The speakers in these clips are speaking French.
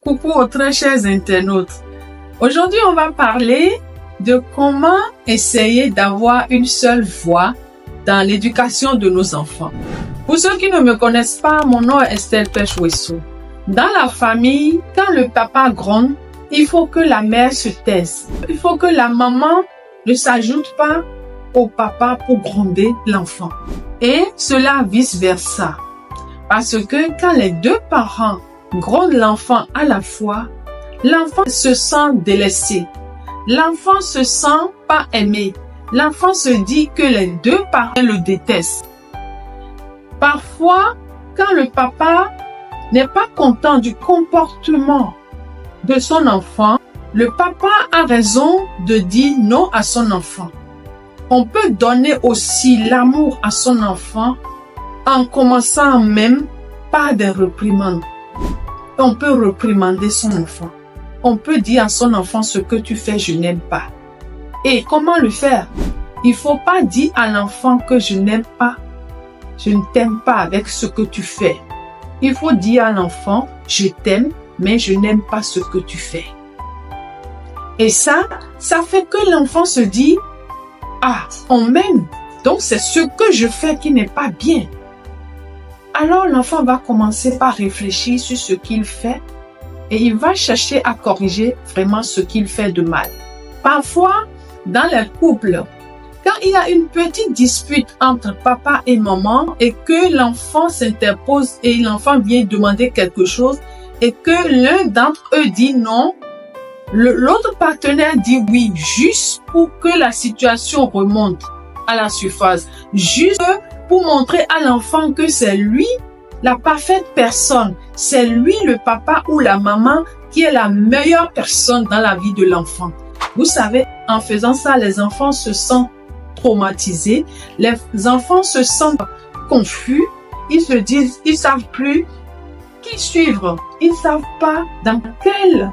Coucou aux très chers internautes. Aujourd'hui, on va parler de comment essayer d'avoir une seule voix dans l'éducation de nos enfants. Pour ceux qui ne me connaissent pas, mon nom est Estelle Pechouessou. Dans la famille, quand le papa gronde, il faut que la mère se taise. Il faut que la maman ne s'ajoute pas au papa pour gronder l'enfant. Et cela vice-versa. Parce que quand les deux parents grondent l'enfant à la fois, l'enfant se sent délaissé. L'enfant se sent pas aimé. L'enfant se dit que les deux parents le détestent. Parfois, quand le papa n'est pas content du comportement de son enfant, le papa a raison de dire non à son enfant. On peut donner aussi l'amour à son enfant en commençant même par des réprimandes. On peut réprimander son enfant. On peut dire à son enfant ce que tu fais, je n'aime pas. Et comment le faire? Il ne faut pas dire à l'enfant que je n'aime pas, je ne t'aime pas avec ce que tu fais. Il faut dire à l'enfant, je t'aime, mais je n'aime pas ce que tu fais. Et ça fait que l'enfant se dit, ah, on m'aime, donc c'est ce que je fais qui n'est pas bien. Alors l'enfant va commencer par réfléchir sur ce qu'il fait et il va chercher à corriger vraiment ce qu'il fait de mal. Parfois, dans les couples, quand il y a une petite dispute entre papa et maman et que l'enfant s'interpose et l'enfant vient demander quelque chose et que l'un d'entre eux dit non, l'autre partenaire dit oui, juste pour que la situation remonte à la surface, juste pour montrer à l'enfant que c'est lui la parfaite personne, c'est lui le papa ou la maman qui est la meilleure personne dans la vie de l'enfant. Vous savez, en faisant ça, les enfants se sentent traumatisés, les enfants se sentent confus, ils se disent, ils savent plus qui suivre, ils savent pas dans quel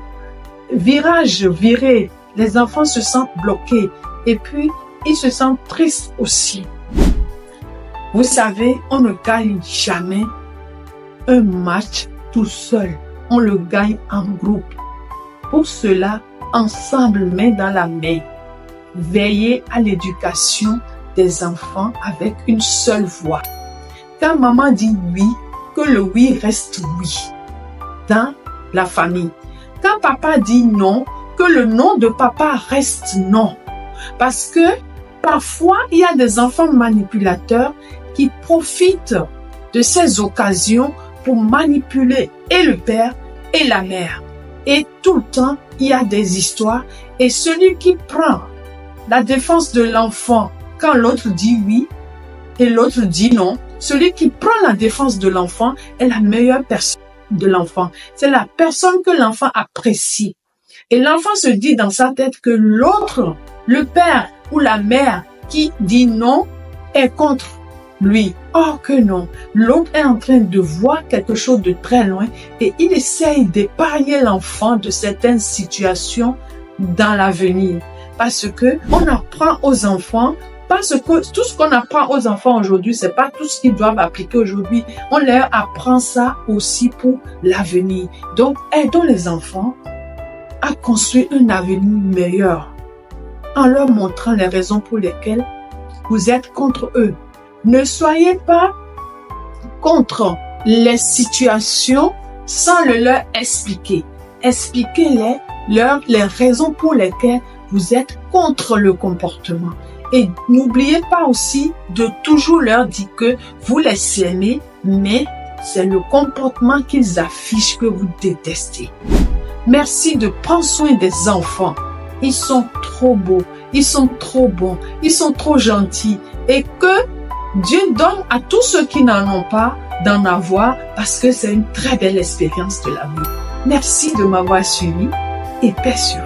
virage virer. Les enfants se sentent bloqués et puis ils se sentent tristes aussi. Vous savez, on ne gagne jamais un match tout seul. On le gagne en groupe. Pour cela, ensemble, main dans la main, veillez à l'éducation des enfants avec une seule voix. Quand maman dit oui, que le oui reste oui dans la famille. Quand papa dit non, que le non de papa reste non. Parce que parfois, il y a des enfants manipulateurs qui profitent de ces occasions pour manipuler et le père et la mère. Et tout le temps, il y a des histoires. Et celui qui prend la défense de l'enfant quand l'autre dit oui et l'autre dit non, celui qui prend la défense de l'enfant est la meilleure personne de l'enfant. C'est la personne que l'enfant apprécie. Et l'enfant se dit dans sa tête que l'autre, le père ou la mère qui dit non, est contre lui. Or que non, l'autre est en train de voir quelque chose de très loin et il essaye d'épargner l'enfant de certaines situations dans l'avenir. Parce que on apprend aux enfants, parce que tout ce qu'on apprend aux enfants aujourd'hui, c'est pas tout ce qu'ils doivent appliquer aujourd'hui. On leur apprend ça aussi pour l'avenir. Donc, aidons les enfants à construire un avenir meilleur en leur montrant les raisons pour lesquelles vous êtes contre eux. Ne soyez pas contre les situations sans le leur expliquer. Expliquez-les les raisons pour lesquelles vous êtes contre le comportement. Et n'oubliez pas aussi de toujours leur dire que vous les aimez, mais c'est le comportement qu'ils affichent que vous détestez. Merci de prendre soin des enfants. Ils sont trop beaux, ils sont trop bons, ils sont trop gentils. Et que Dieu donne à tous ceux qui n'en ont pas d'en avoir parce que c'est une très belle expérience de la vie. Merci de m'avoir suivi et paix sur vous.